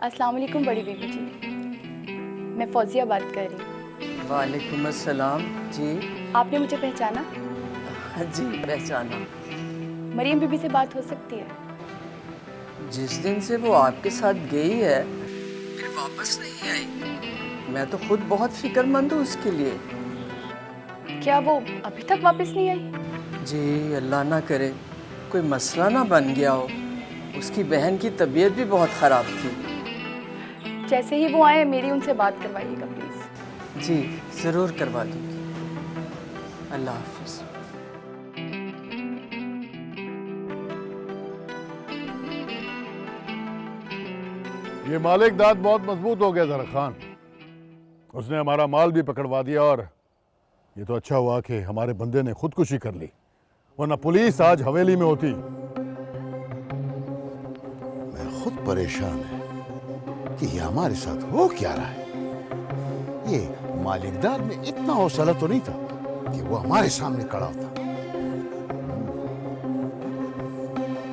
अस्सलाम वालेकुम बड़ी बीबी जी, मैं फौजिया बात कर रही हूँ। वालेकुम अस्सलाम जी। आपने मुझे पहचाना? जी पहचाना। मरियम बीबी से बात हो सकती है? जिस दिन से वो आपके साथ गई है फिर वापस नहीं आई। मैं तो खुद बहुत फिक्रमंद हूँ उसके लिए। क्या वो अभी तक वापस नहीं आई? जी अल्लाह ना करे कोई मसला ना बन गया हो। उसकी बहन की तबीयत भी बहुत ख़राब थी। जैसे ही वो आए मेरी उनसे बात करवाइएगा प्लीज़। जी ज़रूर करवा दूँगी। अल्लाह हाफ़िज़। ये मालिक दाद बहुत मजबूत हो गया ज़रा खान। उसने हमारा माल भी पकड़वा दिया और ये तो अच्छा हुआ कि हमारे बंदे ने खुदकुशी कर ली, वरना पुलिस आज हवेली में होती। मैं खुद परेशान है कि ये हमारे साथ हो क्या रहा है। ये मालिकदार में इतना हौसला तो नहीं था कि वो हमारे सामने खड़ा होता।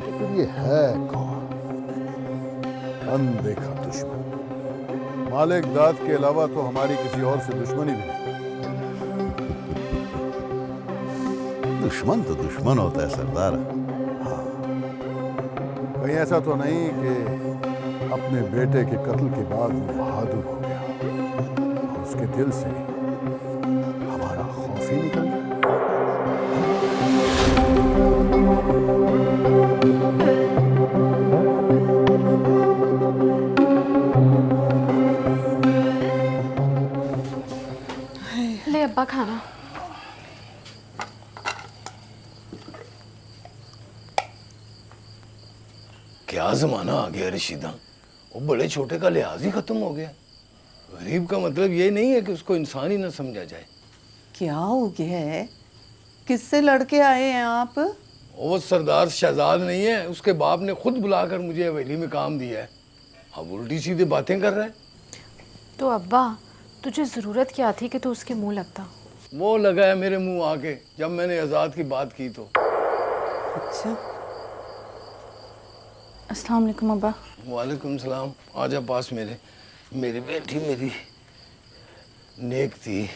तो फिर ये है कौन? अनदेखा दुश्मन। मालिक दाद के अलावा तो हमारी किसी और से दुश्मनी भी नहीं। दुश्मन तो दुश्मन होता है सरदार। हाँ, कहीं ऐसा तो नहीं कि अपने बेटे के कत्ल के बाद वो बहादुर हो गया और उसके दिल से हमारा खौफ ही निकल गया। ले अब्बा खाना। क्या जमाना आ गया रशीदा। वो बड़े छोटे का लिहाज ही खत्म हो गया। गरीब का मतलब ये नहीं है कि उसको इंसान ही ना समझा जाए। क्या हो गया है? किससे लड़के आए हैं आप? वो सरदार शहजाद नहीं है, उसके बाप ने खुद बुलाकर मुझे हवेली में काम दिया है। अब उल्टी सीधी बातें कर रहा है। तो अब्बा तुझे ज़रूरत क्या थी कि तू उसके मुंह लगता? वो लगा है मेरे मुंह आके जब मैंने आज़ाद की बात की तो। अच्छा। अस्सलाम वालेकुम अब्बा। वालेकुम सलाम। आजा पास मेरे। मेरी बेटी मेरी नेक थी।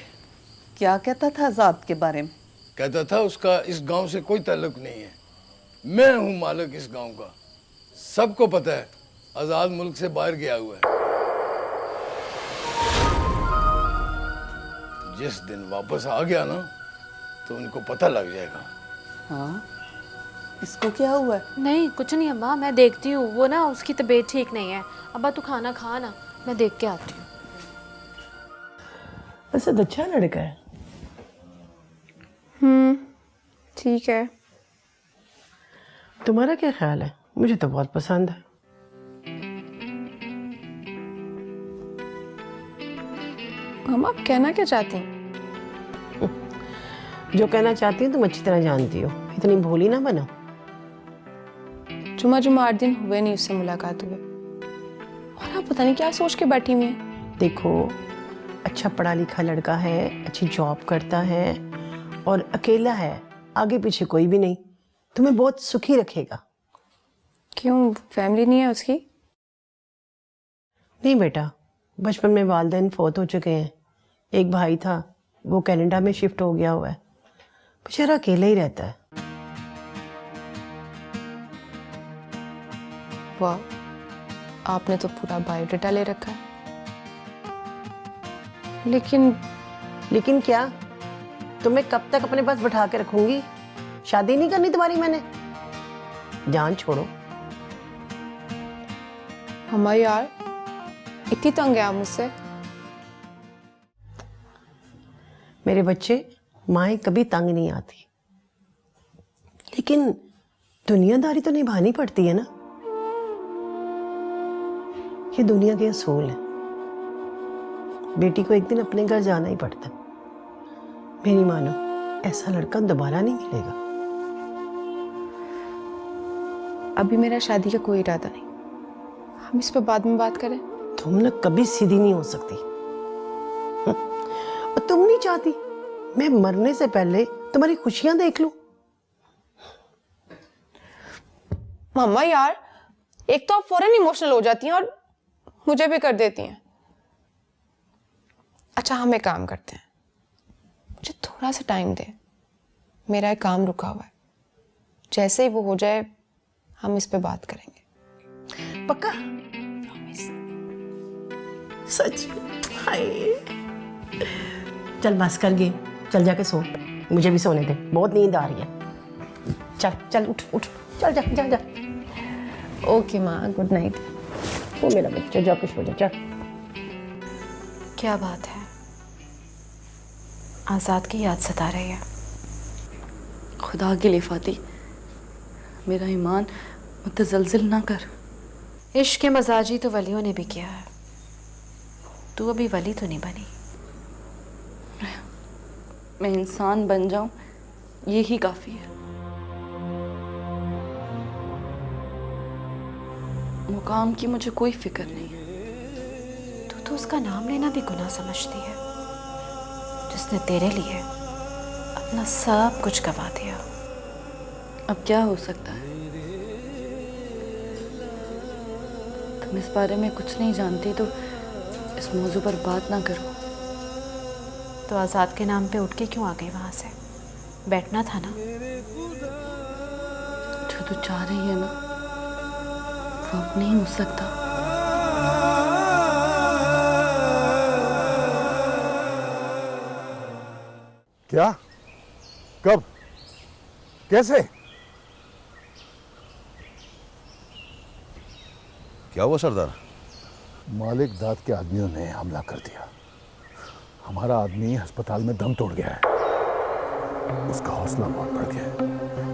क्या कहता था आजाद के बारे में? कहता था उसका इस गांव से कोई ताल्लुक नहीं है। मैं हूं मालिक इस गांव का। सबको पता है आज़ाद मुल्क से बाहर गया हुआ है। जिस दिन वापस आ गया ना तो उनको पता लग जाएगा। हाँ, इसको क्या हुआ है? नहीं कुछ नहीं अब्बा, मैं देखती हूँ। वो ना उसकी तबीयत ठीक नहीं है। अब्बा तू खाना खा ना, मैं देख के आती हूँ। वैसे तो अच्छा लड़का है। ठीक है। तुम्हारा क्या ख्याल है? मुझे तो बहुत पसंद है। हम आप कहना क्या चाहती हैं? जो कहना चाहती हूँ तुम अच्छी तरह जानती हो, इतनी भोली ना बनो। जुमा 8 दिन हुए नहीं उससे मुलाकात हुए और आप पता नहीं क्या सोच के बैठी हुई हैं। देखो, अच्छा पढ़ा लिखा लड़का है, अच्छी जॉब करता है और अकेला है, आगे पीछे कोई भी नहीं, तुम्हें बहुत सुखी रखेगा। क्यों, फैमिली नहीं है उसकी? नहीं बेटा, बचपन में वालिदैन फौत हो चुके हैं। एक भाई था, वो कनाडा में शिफ्ट हो गया हुआ है, बेचारा अकेला ही रहता है। वाह, आपने तो पूरा बायोडाटा ले रखा है। लेकिन क्या? तुम्हें कब तक अपने पास बैठा के रखूंगी? शादी नहीं करनी तुम्हारी मैंने। जान छोड़ो। हमारा यार इतनी तंग है आप मुझसे? मेरे बच्चे, माएँ कभी तंग नहीं आती, लेकिन दुनियादारी तो निभानी पड़ती है ना। ये दुनिया के असूल है। बेटी को एक दिन अपने घर जाना ही पड़ता। मेरी मानो, ऐसा लड़का दोबारा नहीं मिलेगा। अभी मेरा शादी का कोई इरादा नहीं, हम इस पर बाद में बात करें। तुम ना कभी सीधी नहीं हो सकती। और तुम नहीं चाहती मैं मरने से पहले तुम्हारी खुशियां देख लूं? मम्मा यार, एक तो आप फौरन इमोशनल हो जाती हैं और मुझे भी कर देती हैं। अच्छा हम एक काम करते हैं, मुझे थोड़ा सा टाइम दे, मेरा एक काम रुका हुआ है, जैसे ही वो हो जाए हम इस पे बात करेंगे। पक्का? सच? हाय, चल बस कर गए, चल जाके सो, मुझे भी सोने दे, बहुत नींद आ रही है। चल चल उठ उठ, चल जा जा जा। ओके माँ, गुड नाइट। वो मेरा बच्चा, जा कुछ हो जा, चल। क्या बात है, आज़ाद की याद सता रही है। खुदा के लिए फाती, मेरा ईमान मुतज़लज़िल ना कर। इश्क के मजाजी तो वलियों ने भी किया है, तू अभी वली तो नहीं बनी। मैं इंसान बन जाऊं यही काफ़ी है। मुकाम की मुझे कोई फिक्र नहीं है। तू तो उसका नाम लेना भी गुनाह समझती है, जिसने तेरे लिए अपना सब कुछ गवा दिया। अब क्या हो सकता है? तुम इस बारे में कुछ नहीं जानती तो इस मौजू पर बात ना करो। तो आज़ाद के नाम पे उठ के क्यों आ गई वहां से? बैठना था ना। जो तू चाह रही है ना वो अब नहीं हो सकता। क्या? कब? कैसे? क्या हुआ सरदार? मालिक दाद के आदमियों ने हमला कर दिया। हमारा आदमी अस्पताल में दम तोड़ गया है। उसका हौसला बहुत बढ़ गया है।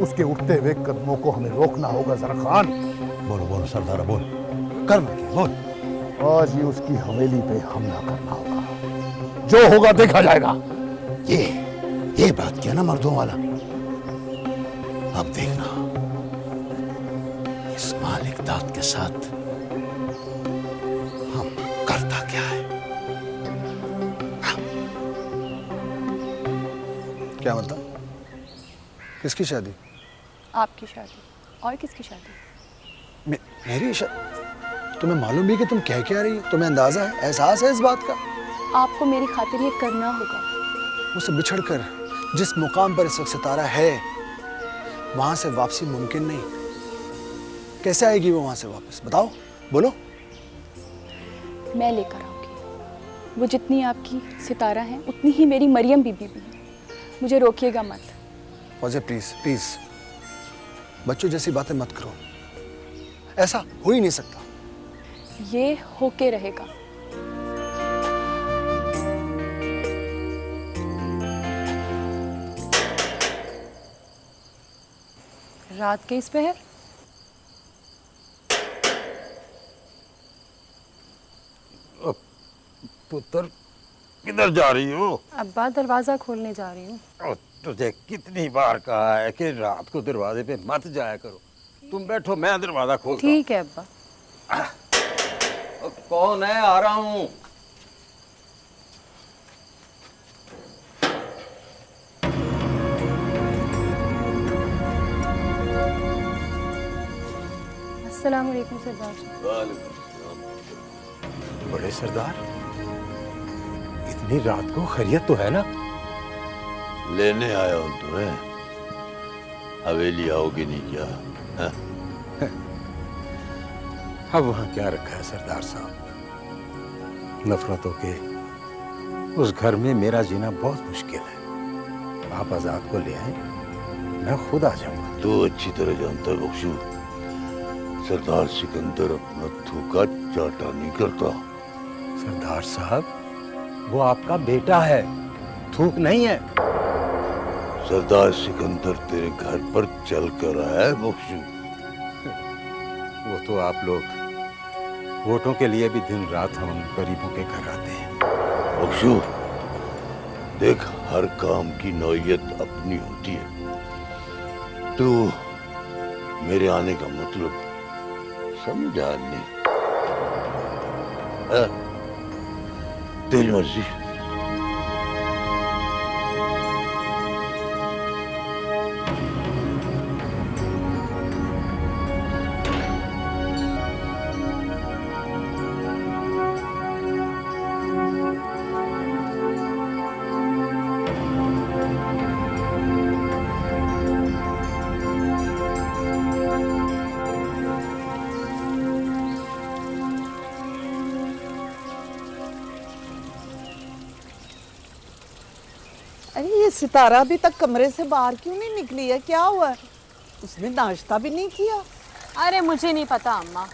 उसके उठते हुए कदमों को हमें रोकना होगा जरा खान। बोलो बोलो सरदार, बोल, करना क्या, बोल। आज ही उसकी हवेली पे हमला करना होगा, जो होगा देखा जाएगा। ये बात किया ना मर्दों वाला। अब देखना इस मालिक दाद के साथ हम करता क्या है। क्या मतलब? किसकी शादी? आपकी शादी। और किसकी शादी? मेरी शादी? तुम्हें मालूम भी कि तुम कह क्या रही हो? तुम्हें अंदाजा है, एहसास है इस बात का? आपको मेरी खातिर ये करना होगा। मुझसे बिछड़कर जिस मुकाम पर इस वक्त सितारा है वहां से वापसी मुमकिन नहीं। कैसे आएगी वो वहां से वापस? बताओ, बोलो। मैं लेकर आऊंगी। वो जितनी आपकी सितारा है उतनी ही मेरी मरियम बीबी भी है। मुझे रोकिएगा मत। फौजे प्लीज प्लीज, बच्चों जैसी बातें मत करो। ऐसा हो ही नहीं सकता। ये होके रहेगा। रात के इस पहर पुत्र किधर जा रही हो? अब्बा दरवाजा खोलने जा रही हूँ। तुझे कितनी बार कहा है कि रात को दरवाजे पे मत जाया करो। तुम बैठो, मैं दरवाजा खोलता हूँ। ठीक है अब्बा। कौन है? आ रहा हूँ। अस्सलाम वालेकुम सरदार। बड़े सरदार, इतनी रात को खैरियत तो है ना? लेने आया हूं तुम्हें। हवेली आओगे नहीं क्या? हाँ? अब वहां क्या रखा है सरदार साहब? नफरतों के उस घर में मेरा जीना बहुत मुश्किल है। आप आजाद को ले आए, मैं खुद आ जाऊंगा। तो अच्छी तरह जानता है बख्शू, सरदार सिकंदर अपना थूका चाटा नहीं करता। सरदार साहब, वो आपका बेटा है, थूक नहीं है। सरदार सिकंदर तेरे घर पर चल कर आया है बख्शू। वो तो आप लोग वोटों के लिए भी दिन रात हम गरीबों के घर आते हैं। बख्शू देख, हर काम की नौयत अपनी होती है। तू मेरे आने का मतलब समझा नहीं? तेरी मर्जी। सितारा अभी तक कमरे से बाहर क्यों नहीं निकली है? क्या हुआ है? उसने नाश्ता भी नहीं किया। अरे मुझे नहीं पता अम्मा,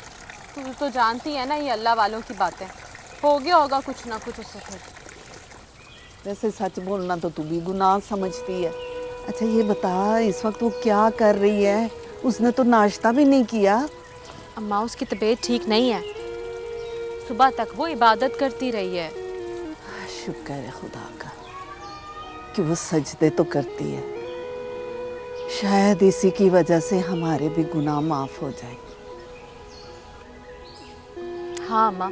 तू तो जानती है ना ये अल्लाह वालों की बातें। हो गया होगा कुछ ना कुछ उससे फिर। वैसे सच बोलना तो तू भी गुनाह समझती है। अच्छा ये बता, इस वक्त वो क्या कर रही है? उसने तो नाश्ता भी नहीं किया। अम्मा उसकी तबीयत ठीक नहीं है, सुबह तक वो इबादत करती रही है। शुक्र है खुदा का कि वो सजदे तो करती है। शायद इसी की वजह से हमारे भी गुनाह माफ हो जाए। हाँ अम्मा,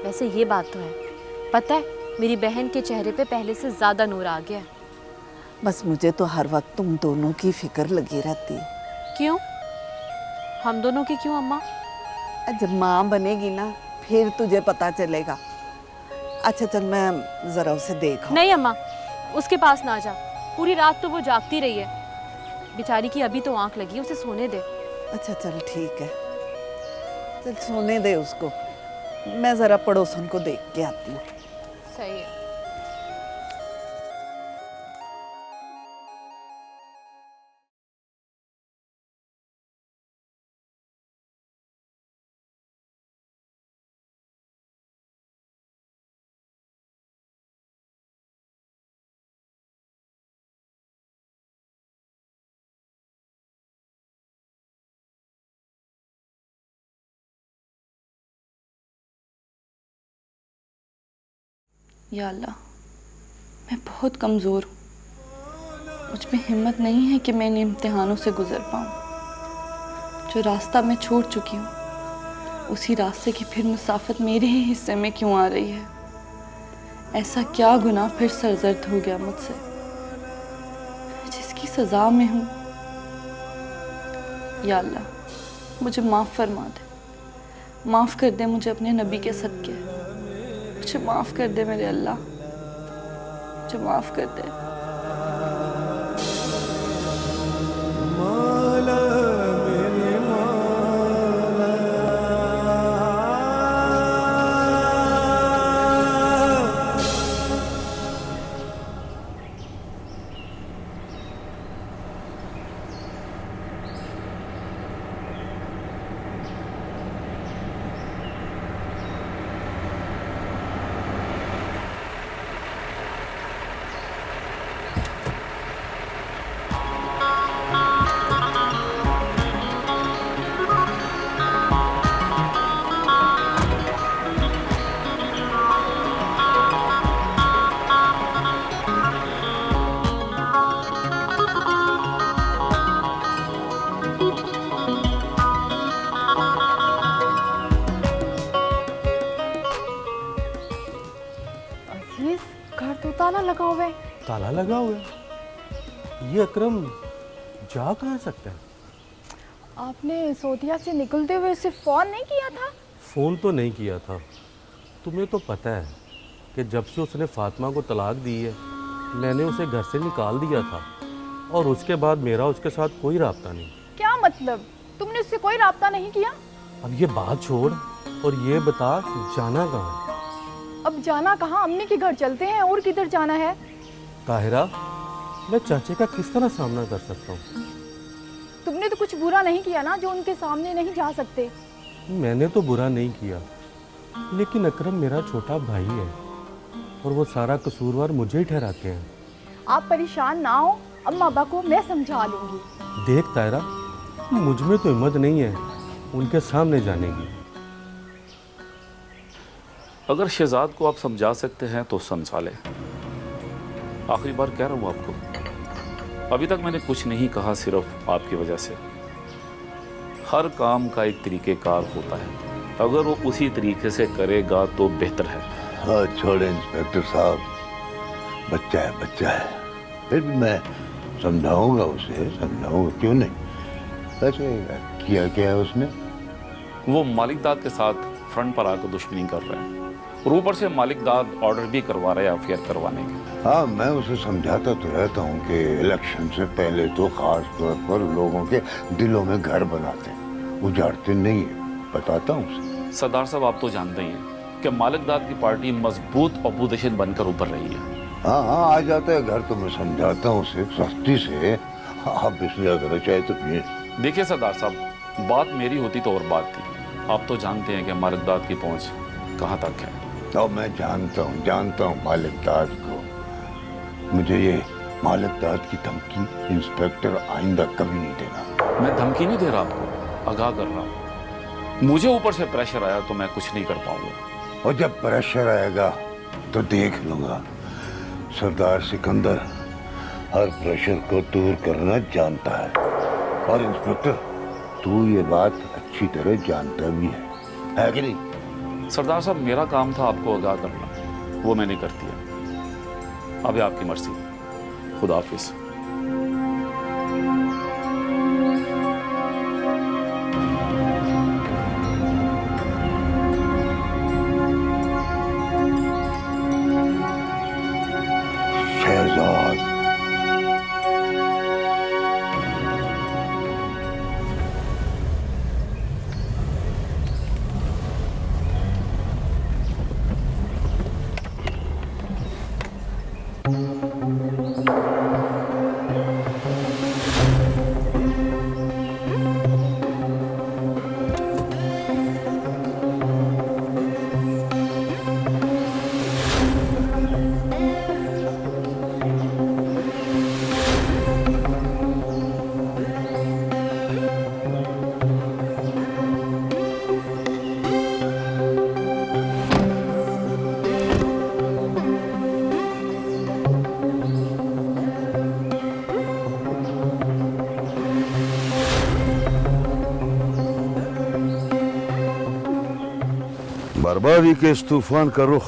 वैसे ये बात तो है। पता है मेरी बहन के चेहरे पे पहले से ज़्यादा नूर आ गया है। बस मुझे तो हर वक्त तुम दोनों की फिक्र लगी रहती है। क्यों? हम दोनों की क्यों अम्मा? जब माँ बनेगी ना फिर तुझे पता चलेगा। अच्छा चल मैं जरा उसे देखा। नहीं अम्मा, उसके पास ना जा। पूरी रात तो वो जागती रही है, बेचारी की अभी तो आंख लगी, उसे सोने दे। अच्छा चल ठीक है, चल सोने दे उसको। मैं जरा पड़ोसन को देख के आती हूँ। सही है। या अल्लाह, मैं बहुत कमज़ोर हूँ। मुझ में हिम्मत नहीं है कि मैं इन इम्तिहानों से गुज़र पाऊँ। जो रास्ता मैं छोड़ चुकी हूँ, उसी रास्ते की फिर मुसाफत मेरे ही हिस्से में क्यों आ रही है? ऐसा क्या गुनाह फिर सरजर्द हो गया मुझसे, जिसकी सज़ा में हूँ? या अल्लाह, मुझे माफ़ फरमा दे। माफ़ कर दे मुझे अपने नबी के सदके। मुझे माफ़ कर दे मेरे अल्लाह, मुझे माफ़ कर दे। घर तो ताला लगा हुआ है। ताला लगा हुआ है? ये अकरम जा कहाँ सकता है? आपने सोतिया से निकलते हुए उसे फ़ोन नहीं किया था? फ़ोन तो नहीं किया था। तुम्हें तो पता है कि जब से उसने फातिमा को तलाक दी है, मैंने उसे घर से निकाल दिया था और उसके बाद मेरा उसके साथ कोई राब्ता नहीं। क्या मतलब? तुमने उससे कोई राब्ता नहीं किया? अब ये बात छोड़ और ये बता जाना कहाँ है? अब जाना कहाँ? अम्मी के घर चलते हैं, और किधर जाना है? ताहिरा, मैं चाचे का किस तरह सामना कर सकता हूँ? तुमने तो कुछ बुरा नहीं किया ना जो उनके सामने नहीं जा सकते। मैंने तो बुरा नहीं किया, लेकिन अकरम मेरा छोटा भाई है और वो सारा कसूरवार मुझे ही ठहराते हैं। आप परेशान ना हो, अम्मा अब्बा को मैं समझा लूँगी। देख ताहिरा, मुझ में तो हिम्मत नहीं है उनके सामने जाने की। अगर शहजाद को आप समझा सकते हैं तो समझा लें। आखिरी बार कह रहा हूँ आपको, अभी तक मैंने कुछ नहीं कहा, सिर्फ आपकी वजह से। हर काम का एक तरीक़ेकार होता है, अगर वो उसी तरीके से करेगा तो बेहतर है। हाँ छोड़े इंस्पेक्टर साहब, बच्चा है, फिर भी मैं समझाऊंगा उसे, समझाऊंगा, क्यों नहीं। वैसे किया क्या है उसने? वो मालिकदाद के साथ फ्रंट पर आकर दुश्मनी कर रहा है और ऊपर से मालिकदाद ऑर्डर भी करवा रहा है अफेयर करवाने के। हाँ, मैं उसे समझाता तो रहता हूँ कि इलेक्शन से पहले तो खास तौर पर लोगों के दिलों में घर बनाते हैं, उजाड़ते नहीं है, बताता हूँ उसे। सरदार साहब, आप तो जानते ही हैं कि मालिकदाद की पार्टी मजबूत अपोजिशन बनकर उभर रही है। हाँ हाँ आ जाता है घर, तो मैं समझाता हूँ उसे सख्ती से। आप इसलिए अगर चाहे तो पिए। देखिए सरदार साहब, बात मेरी होती तो और बात थी। आप तो जानते हैं कि मालिक दाद की पहुंच कहाँ तक है। तो मैं जानता हूँ मालिक दाद को। मुझे ये मालिक दाद की धमकी इंस्पेक्टर आइंदा कभी नहीं देना। मैं धमकी नहीं दे रहा आपको, आगाह कर रहा हूँ। मुझे ऊपर से प्रेशर आया तो मैं कुछ नहीं कर पाऊंगा। और जब प्रेशर आएगा तो देख लूंगा। सरदार सिकंदर हर प्रेशर को दूर करना जानता है। और इंस्पेक्टर, तू ये बात अच्छी तरह जानता भी है कि नहीं? सरदार साहब, मेरा काम था आपको आगाह करना, वो मैंने कर दिया। अब आपकी मर्जी। खुदा हाफिज। शहजाद, बर्बादी के इस तूफान का रुख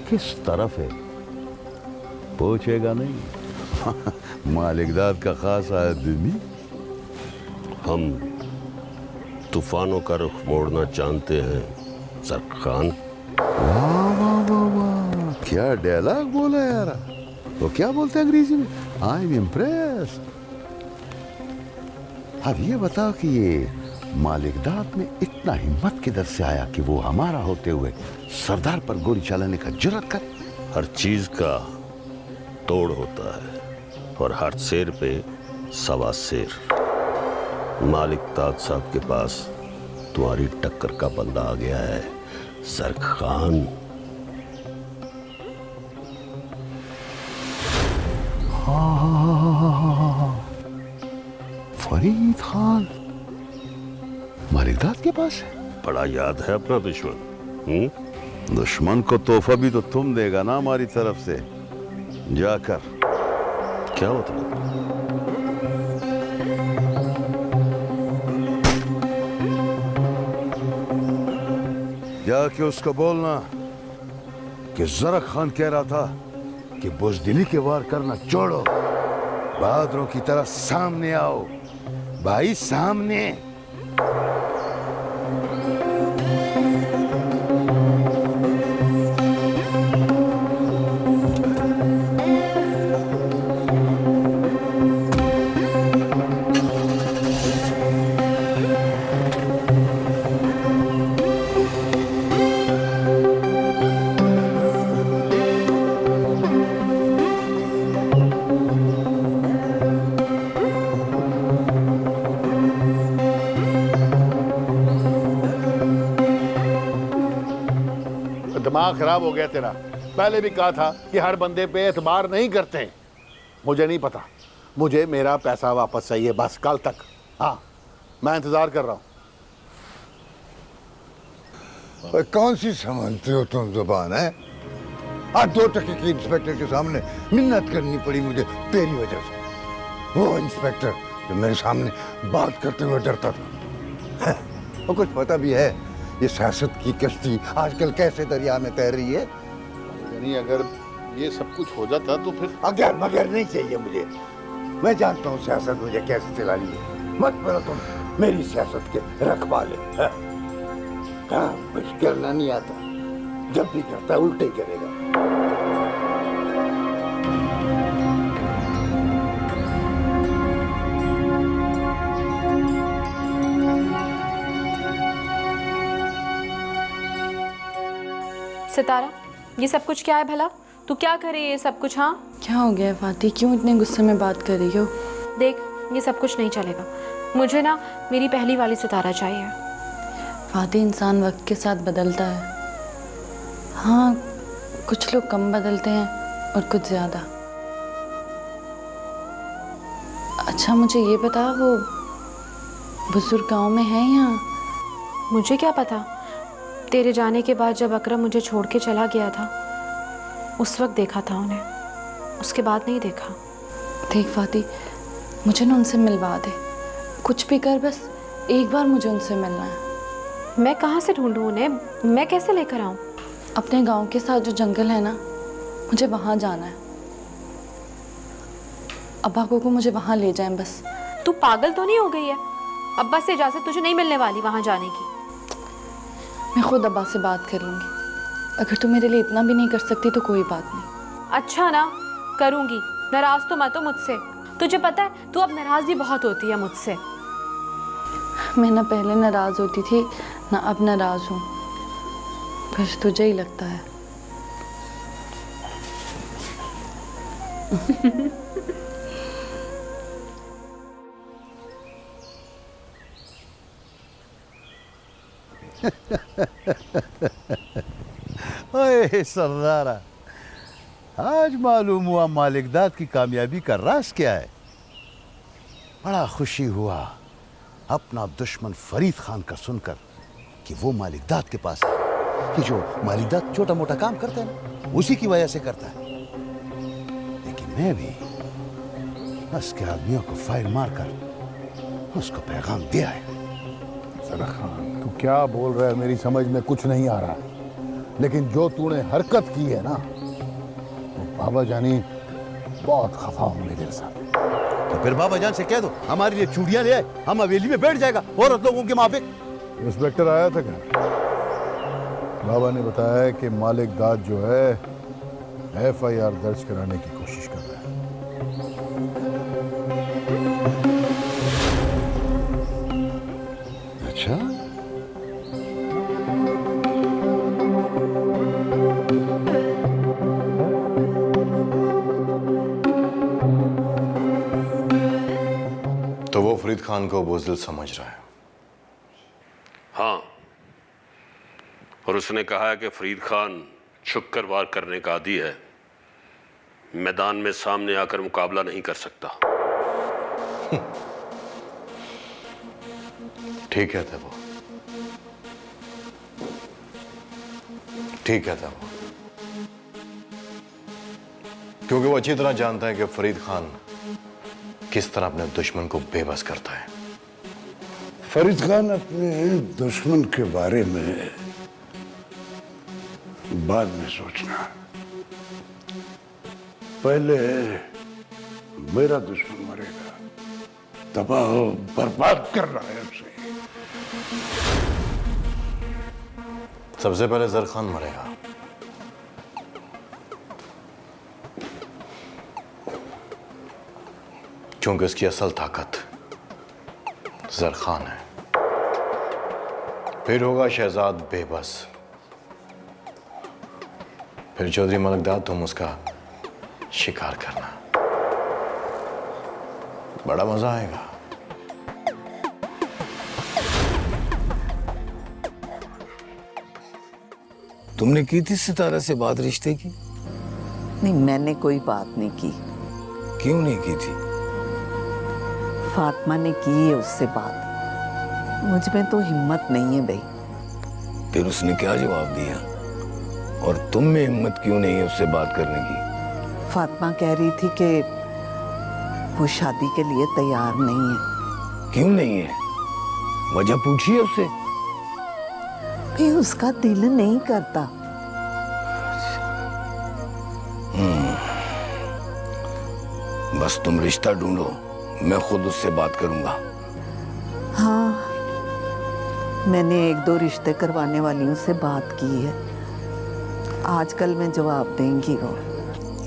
किस तरफ है पूछेगा नहीं। मालिकदाद का खास आदमी। हम तूफानों का रुख मोड़ना जानते हैं जरक खान। वाह वाह वाह वाह, क्या डायलॉग बोला यार। वो क्या बोलते हैं अंग्रेजी में? I am impressed. अब ये बताओ कि ये मालिकदाद में इतना हिम्मत किधर से आया कि वो हमारा होते हुए सरदार पर गोली चलाने का जुर्रत कर? हर चीज का तोड़ होता है और हर शेर पे सवा शेर। मालिकदाद साहब के पास तुम्हारी टक्कर का बंदा आ गया है जरक खान। फरीद खान मालिकदाद के पास है? बड़ा याद है अपना दुश्मन। दुश्मन को तोहफा भी तो तुम देगा ना हमारी तरफ से। जाकर। क्या मतलब? जाके उसको बोलना कि जरक खान कह रहा था कि बुजदिली के वार करना छोड़ो, बहादुरों की तरह सामने आओ। भाई सामने। दिमाग खराब हो गया तेरा। पहले भी कहा था कि हर बंदे पे एतबार नहीं करते। मुझे नहीं पता, मुझे मेरा पैसा वापस चाहिए बस, कल तक। हाँ, मैं इंतजार कर रहा हूँ। कौन सी समझते हो तुम जुबान है? आज 2 टके के इंस्पेक्टर के सामने मिन्नत करनी पड़ी मुझे तेरी वजह से। वो इंस्पेक्टर जो मेरे सामने बात करते हुए डरता था। वो कुछ पता भी है ये सियासत की कश्ती आजकल कैसे दरिया में तैर रही है? यानी अगर ये सब कुछ हो जाता तो फिर अगर मगर नहीं चाहिए मुझे। मैं जानता हूँ सियासत मुझे कैसे चलानी है। मत बनो तुम मेरी सियासत के रखवाले। कुछ करना नहीं आता, जब भी करता है उल्टे ही करेगा। सितारा, ये सब कुछ क्या है भला? तू क्या करे ये सब कुछ? हाँ, क्या हो गया है फाती, क्यों इतने गुस्से में बात कर रही हो? देख, ये सब कुछ नहीं चलेगा। मुझे ना मेरी पहली वाली सितारा चाहिए। फाती, इंसान वक्त के साथ बदलता है। हाँ, कुछ लोग कम बदलते हैं और कुछ ज़्यादा। अच्छा मुझे ये बता, वो बुजुर्ग गाँव में है या? मुझे क्या पता, तेरे जाने के बाद जब अकरम मुझे छोड़ के चला गया था उस वक्त देखा था उन्हें, उसके बाद नहीं देखा। देख फाती, मुझे ना उनसे मिलवा दे, कुछ भी कर, बस एक बार मुझे उनसे मिलना है। मैं कहाँ से ढूंढूं उन्हें, मैं कैसे लेकर आऊँ? अपने गांव के साथ जो जंगल है ना, मुझे वहाँ जाना है। अब्बा को मुझे वहाँ ले जाएं बस। तू पागल तो नहीं हो गई है? अब्बा से इजाज़त तुझे नहीं मिलने वाली वहाँ जाने की। मैं खुद अब्बा से बात कर लूँगी। अगर तू मेरे लिए इतना भी नहीं कर सकती तो कोई बात नहीं। अच्छा ना, करूँगी। नाराज़ तो मत हो मुझसे। तुझे पता है तू अब नाराज़ भी बहुत होती है मुझसे। मैं ना पहले नाराज़ होती थी ना अब नाराज़ हूँ, बस तुझे ही लगता है। ओए सरदारा, आज मालूम हुआ मालिकदाद की कामयाबी का राज क्या है। बड़ा खुशी हुआ अपना दुश्मन फरीद खान का सुनकर कि वो मालिकदाद के पास है, कि जो मालिकदाद छोटा मोटा काम करता है ना, उसी की वजह से करता है। लेकिन मैं भी उसके आदमियों को फायर मारकर उसको पैगाम दिया है। जरा खान, तू क्या बोल रहा है मेरी समझ में कुछ नहीं आ रहा, लेकिन जो तूने हरकत की है ना, वो बाबा जानी बहुत खफा होंगे तेरे साथ। तो फिर बाबा जान से कह दो हमारे लिए चूड़ियां ले आए, हम हवेली में बैठ जाएगा औरत लोगों के माफिक। इंस्पेक्टर आया था घर, बाबा ने बताया कि मालिक दाद जो है FIR दर्ज कराने की कोशिश कर रहा है। अच्छा, तो वो फरीद खान को बुज़दिल समझ रहा है। हाँ, और उसने कहा है कि फरीद खान छुपकर वार करने का आदी है, मैदान में सामने आकर मुकाबला नहीं कर सकता। ठीक है वो, ठीक है वो, क्योंकि वो अच्छी तरह जानता है कि फरीद खान किस तरह अपने दुश्मन को बेबस करता है। फरीद खान अपने दुश्मन के बारे में बाद में सोचना, पहले मेरा दुश्मन मरेगा, तबाह बर्बाद कर रहा है उसे। सबसे पहले जर खान मरेगा। क्योंकि उसकी असल ताकत जर खान है। फिर होगा शहजाद बेबस, फिर चौधरी मलिकदाद, तुम उसका शिकार करना, बड़ा मजा आएगा। तुमने की थी सितारा से बात रिश्ते की? नहीं, मैंने कोई बात नहीं की। क्यों नहीं की थी? फातिमा ने की है उससे बात, मुझ में तो हिम्मत नहीं है भाई। फिर उसने क्या जवाब दिया? और तुम में हिम्मत क्यों नहीं है उससे बात करने की? फातिमा कह रही थी कि वो शादी के लिए तैयार नहीं है। क्यों नहीं है? वजह पूछिए उससे। भी उसका दिल नहीं करता। बस तुम रिश्ता ढूंढो, मैं खुद उससे बात करूंगा। हाँ, मैंने 1-2 रिश्ते करवाने वालियों से बात की है, आजकल मैं जवाब देंगी वो।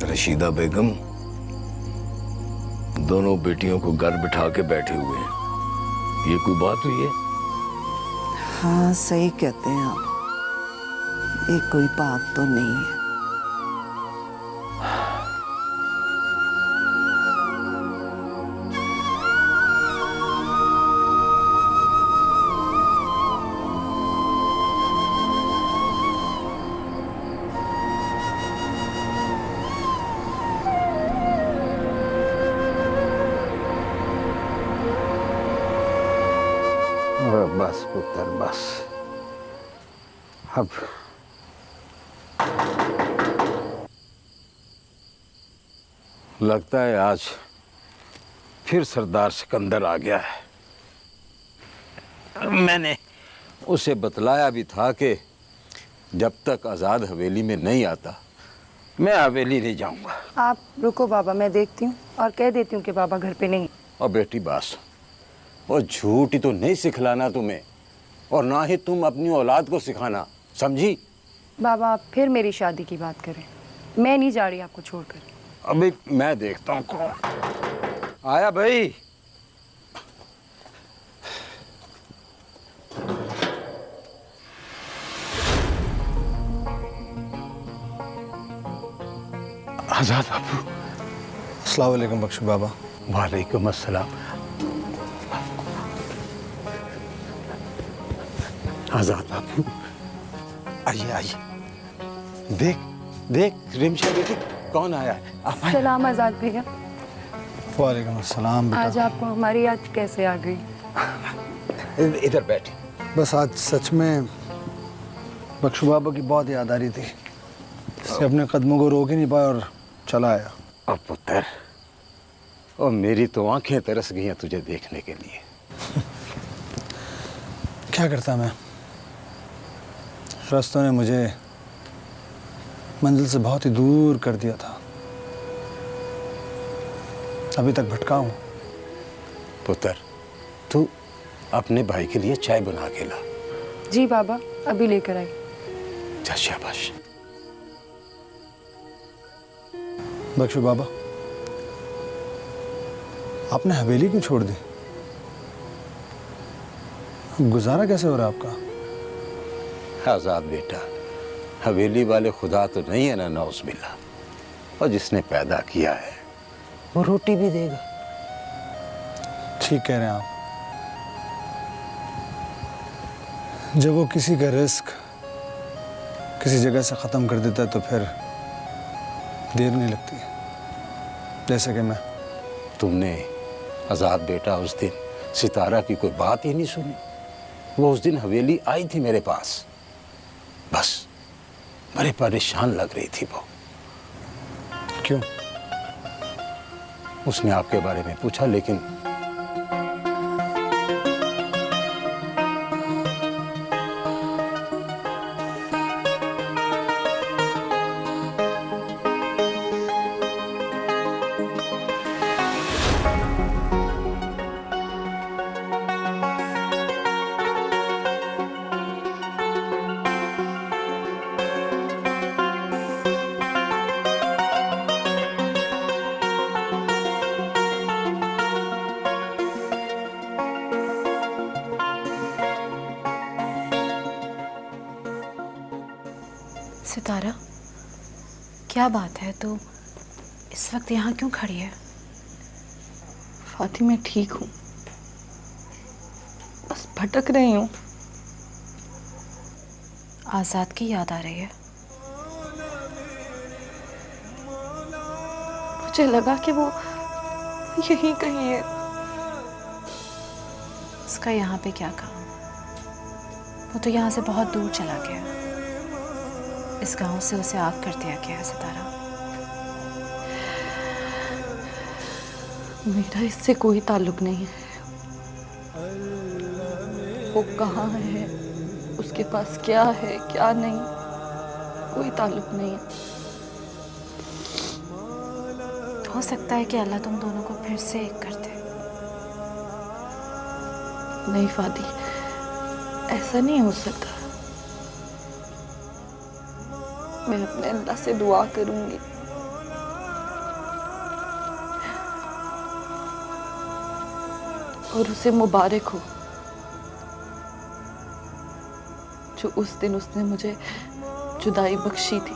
रशीदा बेगम दोनों बेटियों को घर बिठा के बैठे हुए हैं, ये कोई बात हुई है? हाँ, सही कहते हैं आप, ये कोई बात तो नहीं है। पुत्र बस अब लगता है आज फिर सरदार सिकंदर आ गया है। मैंने उसे बतलाया भी था कि जब तक आज़ाद हवेली में नहीं आता मैं हवेली नहीं जाऊंगा। आप रुको बाबा, मैं देखती हूँ और कह देती हूँ कि बाबा घर पे नहीं। और बेटी बास, और झूठ ही तो नहीं सिखलाना तुम्हें, और ना ही तुम अपनी औलाद को सिखाना, समझी? बाबा आप फिर मेरी शादी की बात करें, मैं नहीं जा रही आपको छोड़कर। अभी मैं देखता हूँ कौन आया। भाई आजाद बाबू। अस्सलाम वालेकुम बख्शू बाबा। वालेकुम अस्सलाम। आजाद बाबू आइए आइए। देख देख रिमशा बेटी कौन आया है। सलाम आजाद भैया। वालेकुम अस्सलाम बेटा। आज आपको हमारी याद कैसे आ गई? इधर बैठे। बस आज सच में बख्शू बाबा की बहुत याद आ रही थी, इसलिए अपने कदमों को रोक ही नहीं पाया और चला आया। अब पुत्र, और मेरी तो आंखें तरस गई हैं तुझे देखने के लिए। क्या करता मैं, रास्तों ने मुझे मंजिल से बहुत ही दूर कर दिया था, अभी तक भटका हूं। पुत्र, तू अपने भाई के लिए चाय बना के ला। जी बाबा, अभी लेकर आई। जा शाबाश। बख्शू बाबा, आपने हवेली क्यों छोड़ दी? गुजारा कैसे हो रहा है आपका? आजाद बेटा, हवेली वाले खुदा तो नहीं है ना, नौज़बिल्ला, और जिसने पैदा किया है वो रोटी भी देगा। ठीक कह रहे हैं आप। जब वो किसी का रिस्क किसी जगह से ख़त्म कर देता है तो फिर देर नहीं लगती, जैसे कि मैं। तुमने आज़ाद बेटा उस दिन सितारा की कोई बात ही नहीं सुनी। वो उस दिन हवेली आई थी मेरे पास, बस बड़े परेशान लग रही थी वो। क्यों? उसने आपके बारे में पूछा, लेकिन सितारा, क्या बात है, तो इस वक्त यहाँ क्यों खड़ी है? फाती, मैं ठीक हूँ, बस भटक रही हूँ। आज़ाद की याद आ रही है। मुझे लगा कि वो यहीं कहीं है। उसका यहाँ पे क्या काम? वो तो यहाँ से बहुत दूर चला गया। इस गांव से उसे आग कर दिया गया है सितारा। मेरा इससे कोई ताल्लुक नहीं है। वो कहाँ है, उसके पास क्या है क्या नहीं, कोई ताल्लुक नहीं है। हो सकता है कि अल्लाह तुम दोनों को फिर से एक कर दे। नहीं फादी, ऐसा नहीं हो सकता। मैं अपने अल्लाह से दुआ करूंगी। और उसे मुबारक हो जो उस दिन उसने मुझे जुदाई बख्शी थी।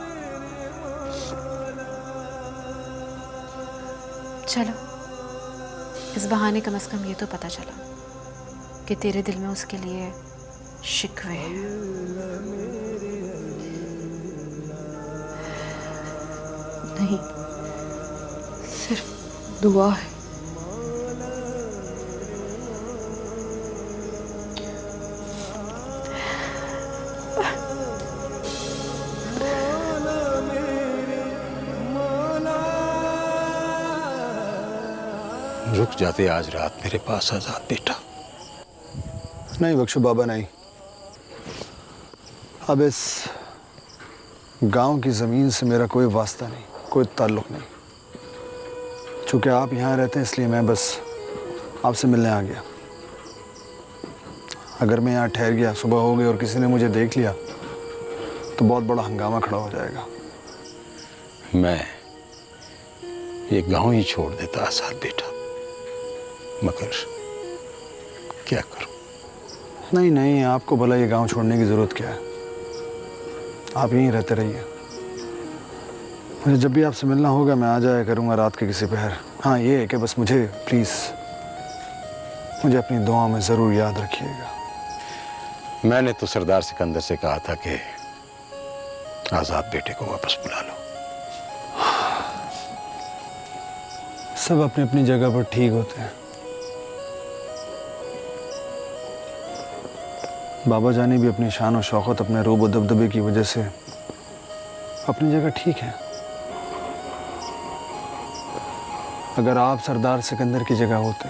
चलो, इस बहाने कम से कम ये तो पता चला कि तेरे दिल में उसके लिए शिकवे हैं। नहीं, सिर्फ दुआ है। जाते आज रात मेरे पास आजाद बेटा। नहीं बख्शू बाबा नहीं, अब इस गांव की ज़मीन से मेरा कोई वास्ता नहीं, कोई ताल्लुक़ नहीं। चूँकि आप यहाँ रहते हैं इसलिए मैं बस आपसे मिलने आ गया। अगर मैं यहाँ ठहर गया, सुबह हो गई और किसी ने मुझे देख लिया तो बहुत बड़ा हंगामा खड़ा हो जाएगा। मैं ये गांव ही छोड़ देता आजाद बेटा, मगर क्या करूं? नहीं नहीं, आपको भला ये गांव छोड़ने की ज़रूरत क्या है? आप यहीं रहते रहिए। मुझे जब भी आपसे मिलना होगा मैं आ जाया करूँगा रात के किसी पहर। हाँ ये है कि बस मुझे प्लीज़ मुझे अपनी दुआओं में ज़रूर याद रखिएगा। मैंने तो सरदार सिकंदर से कहा था कि आजाद बेटे को वापस बुला लो। सब अपनी अपनी जगह पर ठीक होते हैं। बाबा जानी भी अपनी शान और शौकत, अपने रूब और दबदबे की वजह से अपनी जगह ठीक है। अगर आप सरदार सिकंदर की जगह होते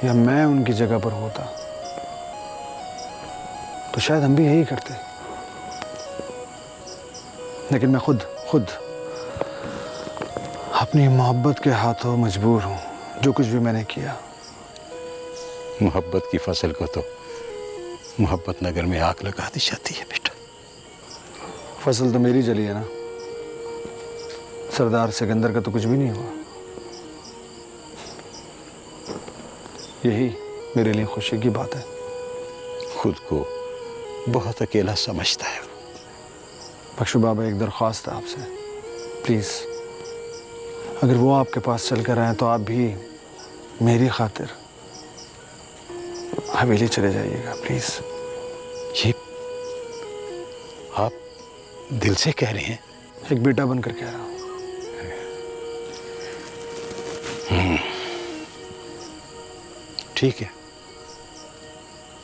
या मैं उनकी जगह पर होता तो शायद हम भी यही करते, लेकिन मैं खुद अपनी मोहब्बत के हाथों मजबूर हूं। जो कुछ भी मैंने किया, मोहब्बत की फसल को तो मोहब्बत नगर में आग लगा दी जाती है बेटा। फसल तो मेरी जली है ना, सरदार सिकंदर का तो कुछ भी नहीं हुआ। यही मेरे लिए खुशी की बात है। खुद को बहुत अकेला समझता है। बख्शू बाबा, एक दरख्वास्त है आपसे, प्लीज़ अगर वो आपके पास चल कर आए तो आप भी मेरी खातिर हवेली चले जाइएगा प्लीज़। ये आप दिल से कह रहे हैं? एक बेटा बनकर कह रहा हूँ। ठीक है,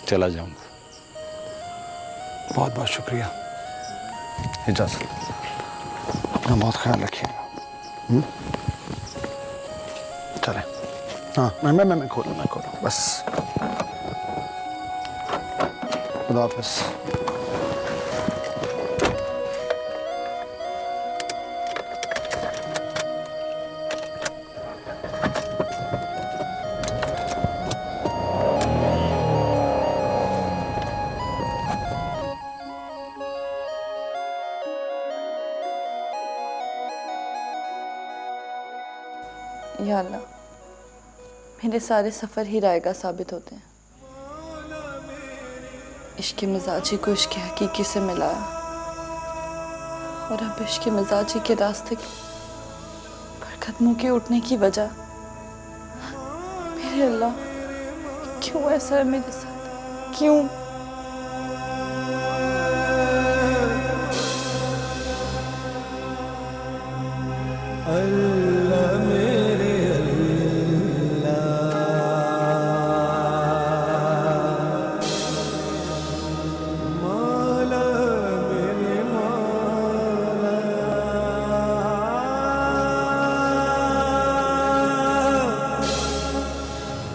चला जाऊंगा। बहुत बहुत शुक्रिया। इजाज़त। अपना बहुत ख्याल रखिएगा। चले। हाँ मैं खोलूँ बस। खुदा हाफ़िज़। या अल्लाह, मेरे सारे सफ़र ही रायगा साबित होते हैं। इश्क मिजाजी को इश्क हकीकी से मिलाया और अब इश्क मिजाजी के रास्ते पर कदमों के उठने की वजह। मेरे अल्लाह, क्यों ऐसा है मेरे साथ? क्यों?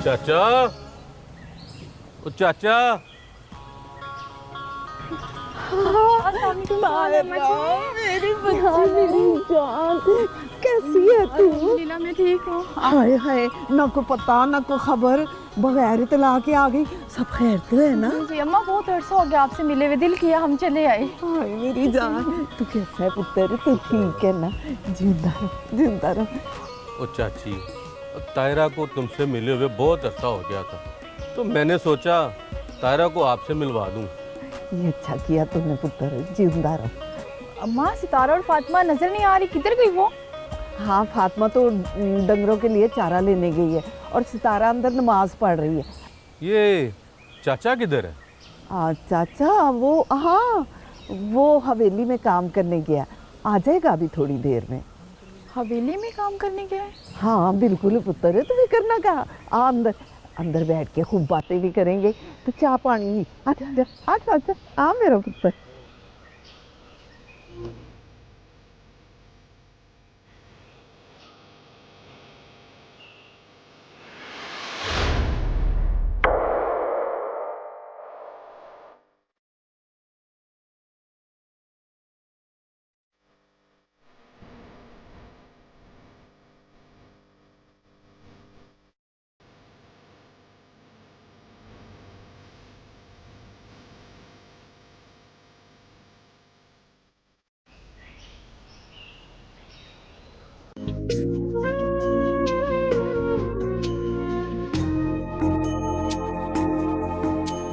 चाचा, ओ चाचा। मेरी बच्ची, मेरी जान, कैसी है तू? लीला, मैं ठीक हूँ। हाय हाय, ना को पता ना को खबर, बगैर इतला के आ गई। सब खैर तो है ना? जी अम्मा, बहुत अरसा हो गया आपसे मिले हुए, दिल किया हम चले आए। हाय मेरी जान, तू कैसा है पुत्र? तू ठीक है ना? जिंदा रहो। ओ चाची, तायरा को तुमसे मिले हुए बहुत अरसा हो गया था, तो मैंने सोचा तायरा को आपसे मिलवा दूं। ये अच्छा किया तुमने पुत्र, जिंदा रहो। अम्मा, सितारा और फातिमा नजर नहीं आ रही, किधर गई वो? हाँ, फातिमा तो डंगरों के लिए चारा लेने गई है और सितारा अंदर नमाज पढ़ रही है। ये चाचा किधर है? चाचा वो हवेली में काम करने गया, आ जाएगा अभी थोड़ी देर में। हवेली में काम करने गया है? हाँ बिल्कुल पुत्र, तुम्हें करना कहा। आ अंदर बैठ के खूब बातें भी करेंगे, तो चाय पानी। अच्छा आ मेरा पुत्र।